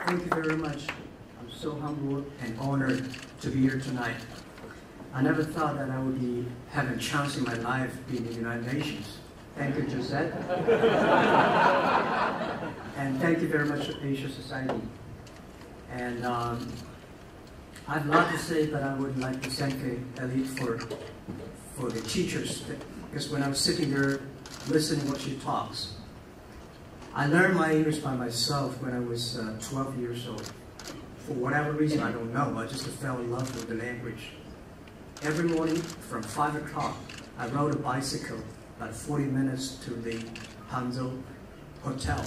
Thank you very much. I'm so humbled and honored to be here tonight. I never thought that I would be having a chance in my life being in the United Nations. Thank you, Josette. And thank you very much, Asia Society. And I have a lot to say, but I would like to thank Elite for the teachers. Because when I was sitting there listening what she talks, I learned my English by myself when I was 12 years old. For whatever reason, I don't know, I just fell in love with the language. Every morning from 5 o'clock, I rode a bicycle about 40 minutes to the Hangzhou Hotel,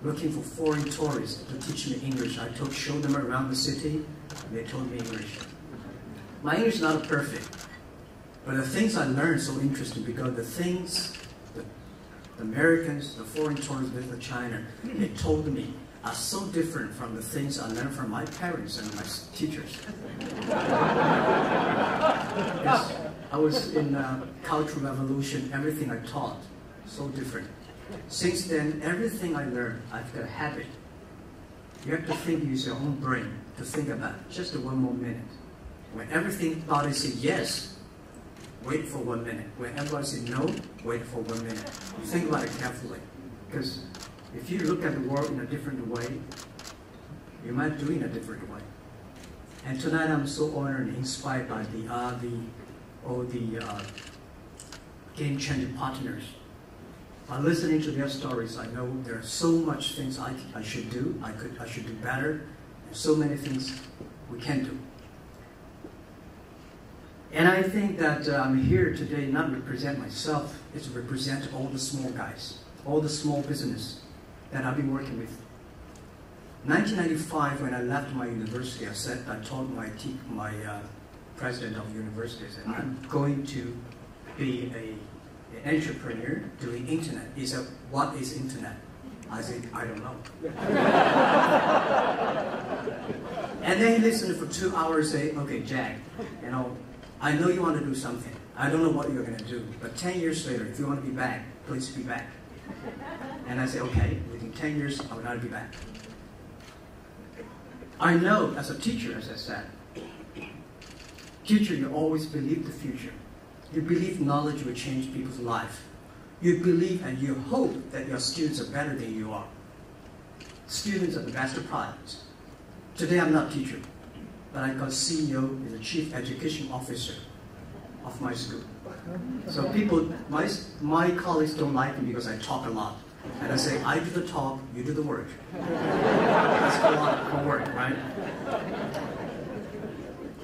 looking for foreign tourists to teach me English. I showed them around the city, and they told me English. My English is not perfect, but the things I learned so interesting because the things the Americans, the foreign tourists visit China, they told me are so different from the things I learned from my parents and my teachers. Yes, I was in Cultural Revolution, everything I taught, so different. Since then, everything I learned, I've got a habit. You have to use your own brain to think about it, just 1 more minute. When everybody says yes, wait for 1 minute. When everybody says no, wait for 1 minute. Think about it carefully. Because if you look at the world in a different way, you might do it in a different way. And tonight I'm so honored and inspired by all the game-changing partners. By listening to their stories, I know there are so much things I should do. I should do better. There's so many things we can do. And I think that I'm here today not to represent myself, it's to represent all the small guys, all the small business that I've been working with. 1995, when I left my university, I told my president of the university, I said, I'm going to be an entrepreneur doing internet. He said, what is internet? I said, I don't know. And then he listened for 2 hours, say, okay, Jack, I know you want to do something. I don't know what you're going to do, but 10 years later, if you want to be back, please be back. And I said, okay, within 10 years, I will not be back. I know, as a teacher, as I said, teacher, you always believe the future. You believe knowledge will change people's life. You believe and you hope that your students are better than you are. Students are the best products. Today, I'm not a teacher, but I got CEO and the Chief Education Officer of my school. So people, my colleagues don't like me because I talk a lot. And I say, I do the talk, you do the work. That's a lot of work, right?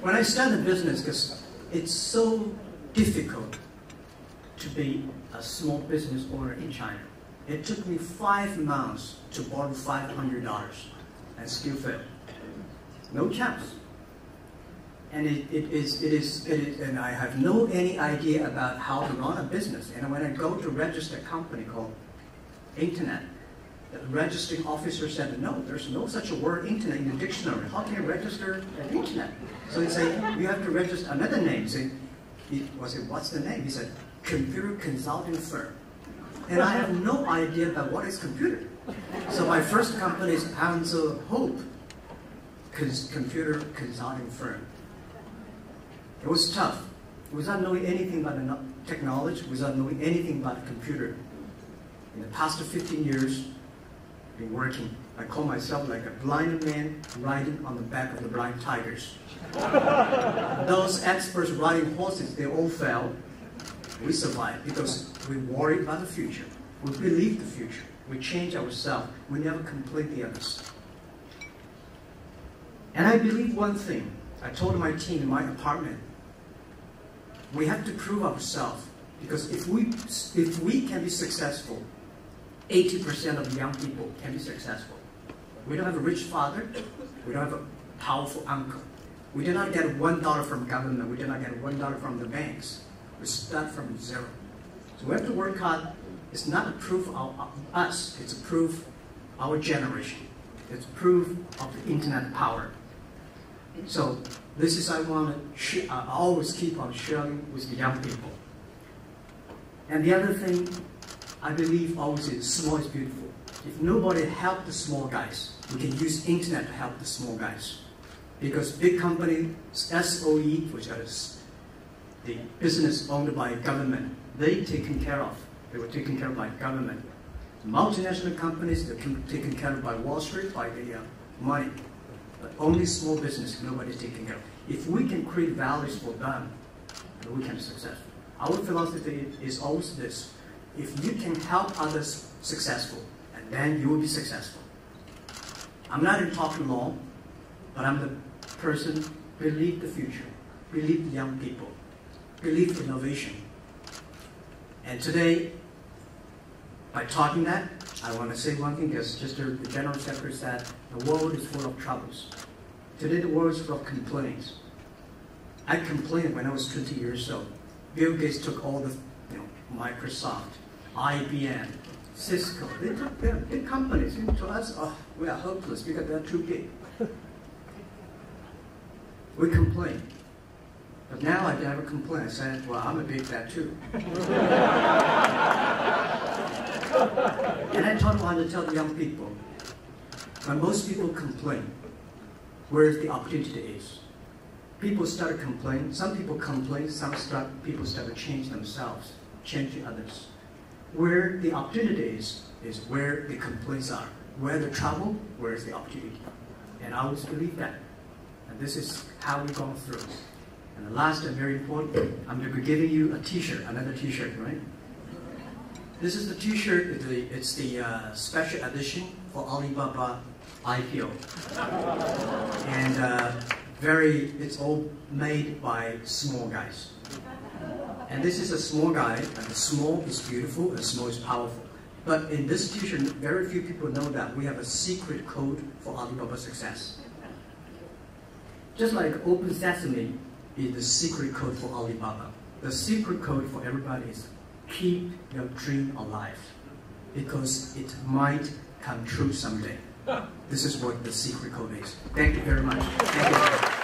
When I started the business, because it's so difficult to be a small business owner in China. It took me 5 months to borrow $500 and still failed. No chance. And and I have no any idea about how to run a business. And when I go to register a company called Internet, the registering officer said, no, there's no such a word internet in the dictionary. How can you register an internet? So he said, you have to register another name. So I said, what's the name? He said, Computer Consulting Firm. And I have no idea about what is computer. So my first company is Hangzhou Hope Computer Consulting Firm. It was tough. Without knowing anything about the technology, without knowing anything about the computer. In the past 15 years, I've been working. I call myself like a blind man riding on the back of the blind tigers. Those experts riding horses, they all fell. We survived because we worry about the future. We believe the future. We change ourselves. We never complete the others. And I believe one thing. I told my team in my apartment, we have to prove ourselves, because if we can be successful, 80% of young people can be successful. We don't have a rich father. We don't have a powerful uncle. We do not get $1 from government. We do not get $1 from the banks. We start from zero. So we have to work hard. It's not a proof of us. It's a proof of our generation. It's proof of the internet power. So this is I always keep on sharing with the young people. And the other thing, I believe always is small is beautiful. If nobody help the small guys, we can use internet to help the small guys. Because big company, SOE, which is the business owned by government, they taken care of. They were taken care of by government. Multinational companies, they're taken care of by Wall Street, by the money. But only small business, nobody's taking care of. If we can create values for them, we can be successful. Our philosophy is always this: if you can help others successful, and then you will be successful. I'm not in talking long, but I'm the person believe the future, believe the young people, believe innovation. And today, by talking that, I want to say one thing, because just the General Secretary said, the world is full of troubles. Today the world is full of complaints. I complained when I was 20 years old. Bill Gates took all the, Microsoft, IBM, Cisco. They took their big companies. And to us, oh, we are hopeless because they're too big. We complain. But now I never complain. I said, well, I'm a big fat too. And I want to tell the young people, when most people complain, where the opportunity is. People start to complain. Some people complain. People start to change themselves, changing others. Where the opportunity is where the complaints are. Where the trouble, where is the opportunity. And I always believe that. And this is how we've gone through. And the last and very important, I'm going to be giving you a T-shirt, another T-shirt, right? This is the T-shirt. It's the special edition for Alibaba IPO. And it's all made by small guys. And this is a small guy, and the small is beautiful, and small is powerful. But in this T-shirt, very few people know that we have a secret code for Alibaba success. Just like Open Sesame is the secret code for Alibaba. The secret code for everybody is keep your dream alive, because it might come true someday. This is what the secret code is. Thank you very much. Thank you.